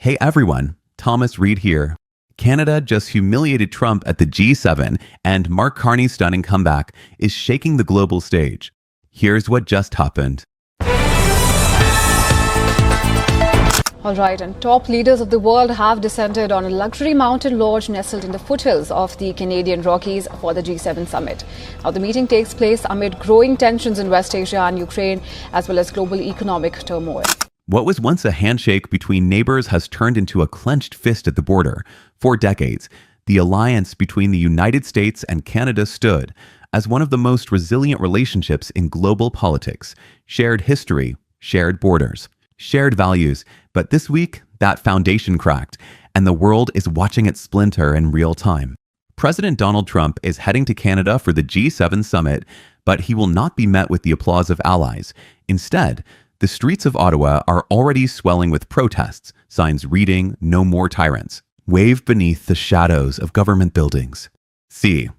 Hey everyone, Thomas Reed here. Canada just humiliated Trump at the G7, and Mark Carney's stunning comeback is shaking the global stage. Here's what just happened. All right, and top leaders of the world have descended on a luxury mountain lodge nestled in the foothills of the Canadian Rockies for the G7 summit. Now, the meeting takes place amid growing tensions in West Asia and Ukraine, as well as global economic turmoil. What was once a handshake between neighbors has turned into a clenched fist at the border. For decades, the alliance between the United States and Canada stood as one of the most resilient relationships in global politics. Shared history, shared borders, shared values. But this week, that foundation cracked, and the world is watching it splinter in real time. President Donald Trump is heading to Canada for the G7 summit, but he will not be met with the applause of allies. Instead, the streets of Ottawa are already swelling with protests, signs reading "No More Tyrants," wave beneath the shadows of government buildings. See.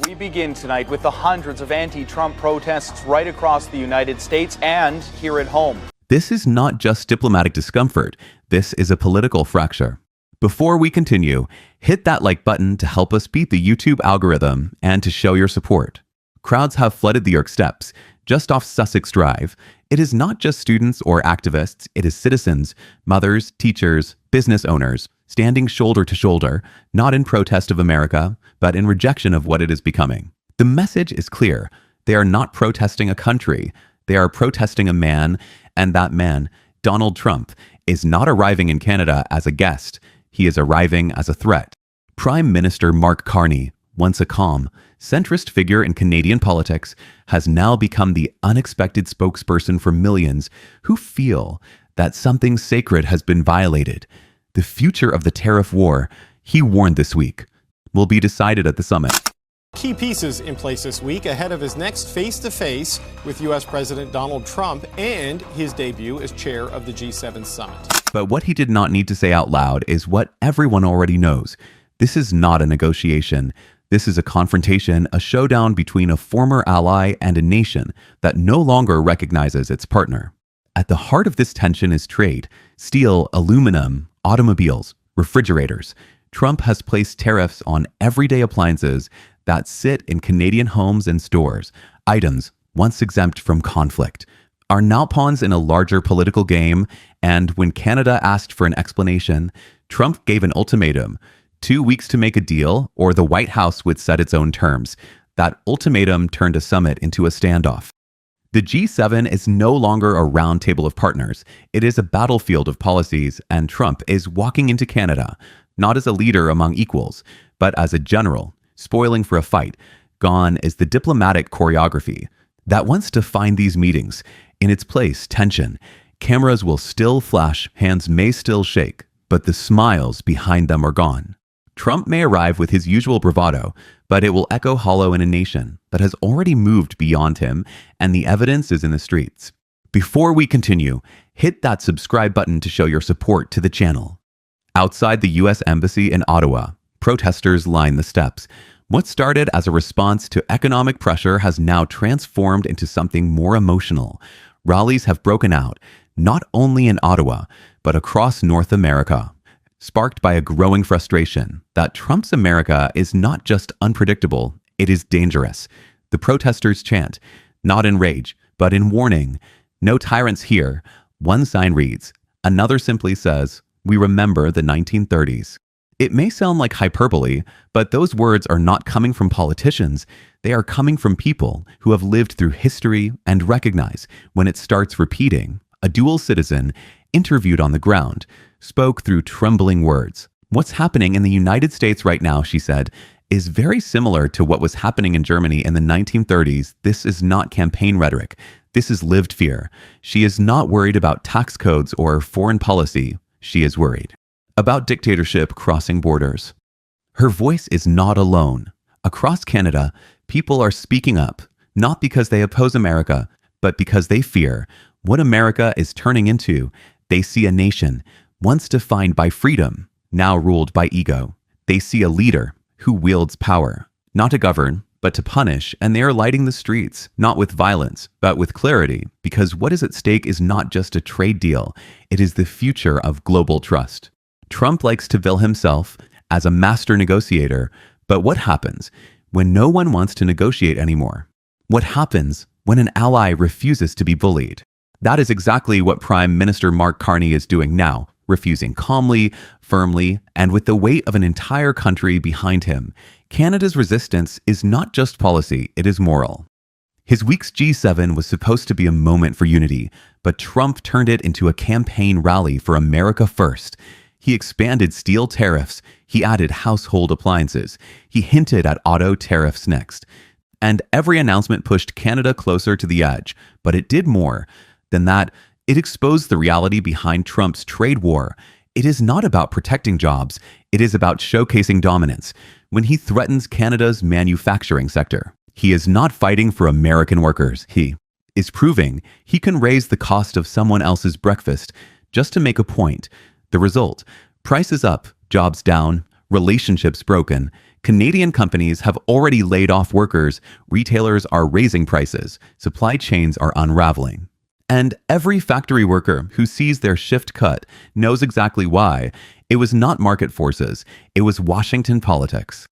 We begin tonight with the hundreds of anti-Trump protests right across the United States and here at home. This is not just diplomatic discomfort, this is a political fracture. Before we continue, hit that like button to help us beat the YouTube algorithm and to show your support. Crowds have flooded the York Steps, just off Sussex Drive. It is not just students or activists, it is citizens, mothers, teachers, business owners, standing shoulder to shoulder, not in protest of America, but in rejection of what it is becoming. The message is clear. They are not protesting a country. They are protesting a man, and that man, Donald Trump, is not arriving in Canada as a guest. He is arriving as a threat. Prime Minister Mark Carney, once a calm, centrist figure in Canadian politics, has now become the unexpected spokesperson for millions who feel that something sacred has been violated. The future of the tariff war, he warned this week, will be decided at the summit. Key pieces in place this week ahead of his next face-to-face with U.S. President Donald Trump and his debut as chair of the G7 summit. But what he did not need to say out loud is what everyone already knows. This is not a negotiation. This is a confrontation, a showdown between a former ally and a nation that no longer recognizes its partner. At the heart of this tension is trade: steel, aluminum, automobiles, refrigerators. Trump has placed tariffs on everyday appliances that sit in Canadian homes and stores. Items once exempt from conflict are now pawns in a larger political game, and when Canada asked for an explanation, Trump gave an ultimatum: 2 weeks to make a deal, or the White House would set its own terms. That ultimatum turned a summit into a standoff. The G7 is no longer a round table of partners. It is a battlefield of policies, and Trump is walking into Canada, not as a leader among equals, but as a general, spoiling for a fight. Gone is the diplomatic choreography that once defined these meetings. In its place, tension. Cameras will still flash, hands may still shake, but the smiles behind them are gone. Trump may arrive with his usual bravado, but it will echo hollow in a nation that has already moved beyond him, and the evidence is in the streets. Before we continue, hit that subscribe button to show your support to the channel. Outside the U.S. Embassy in Ottawa, protesters line the steps. What started as a response to economic pressure has now transformed into something more emotional. Rallies have broken out, not only in Ottawa, but across North America, sparked by a growing frustration that Trump's America is not just unpredictable, it is dangerous. The protesters chant, not in rage, but in warning. No tyrants here. One sign reads, another simply says, we remember the 1930s. It may sound like hyperbole, but those words are not coming from politicians. They are coming from people who have lived through history and recognize when it starts repeating. A dual citizen, interviewed on the ground, spoke through trembling words. What's happening in the United States right now, she said, is very similar to what was happening in Germany in the 1930s. This is not campaign rhetoric. This is lived fear. She is not worried about tax codes or foreign policy. She is worried about dictatorship crossing borders. Her voice is not alone. Across Canada, people are speaking up, not because they oppose America, but because they fear what America is turning into. They see a nation once defined by freedom, now ruled by ego. They see a leader who wields power, not to govern, but to punish, and they are lighting the streets, not with violence, but with clarity, because what is at stake is not just a trade deal, it is the future of global trust. Trump likes to bill himself as a master negotiator, but what happens when no one wants to negotiate anymore? What happens when an ally refuses to be bullied? That is exactly what Prime Minister Mark Carney is doing now, refusing calmly, firmly, and with the weight of an entire country behind him. Canada's resistance is not just policy, it is moral. His week's G7 was supposed to be a moment for unity, but Trump turned it into a campaign rally for America first. He expanded steel tariffs, he added household appliances, he hinted at auto tariffs next. And every announcement pushed Canada closer to the edge, but it did more than that. It exposed the reality behind Trump's trade war. It is not about protecting jobs, it is about showcasing dominance. When he threatens Canada's manufacturing sector, he is not fighting for American workers. He is proving he can raise the cost of someone else's breakfast just to make a point. The result: prices up, jobs down, relationships broken. Canadian companies have already laid off workers, retailers are raising prices, supply chains are unraveling. And every factory worker who sees their shift cut knows exactly why. It was not market forces, it was Washington politics.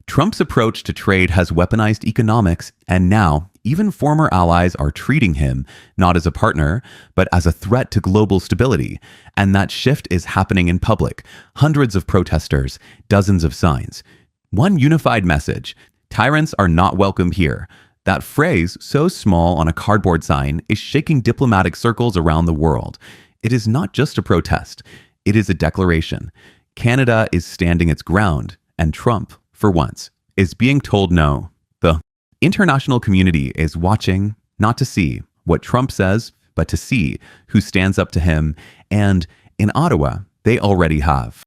Trump's approach to trade has weaponized economics, and now even former allies are treating him not as a partner, but as a threat to global stability. And that shift is happening in public. Hundreds of protesters, dozens of signs. One unified message: tyrants are not welcome here. That phrase, so small on a cardboard sign, is shaking diplomatic circles around the world. It is not just a protest, it is a declaration. Canada is standing its ground, and Trump, for once, is being told no. The international community is watching, not to see what Trump says, but to see who stands up to him, and in Ottawa, they already have.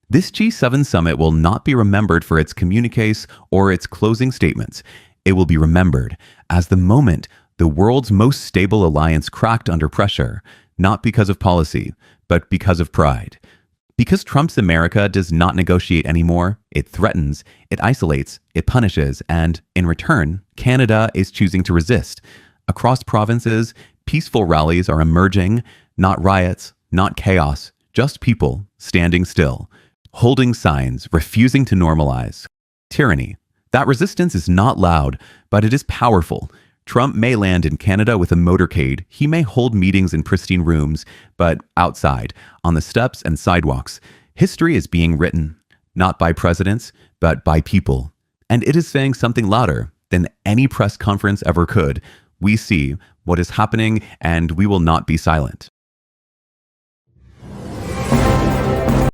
This G7 summit will not be remembered for its communiques or its closing statements. It will be remembered as the moment the world's most stable alliance cracked under pressure, not because of policy, but because of pride. Because Trump's America does not negotiate anymore, it threatens, it isolates, it punishes, and, in return, Canada is choosing to resist. Across provinces, peaceful rallies are emerging, not riots, not chaos, just people standing still, holding signs, refusing to normalize tyranny. That resistance is not loud, but it is powerful. Trump may land in Canada with a motorcade. He may hold meetings in pristine rooms, but outside, on the steps and sidewalks, history is being written, not by presidents, but by people. And it is saying something louder than any press conference ever could. We see what is happening, and we will not be silent.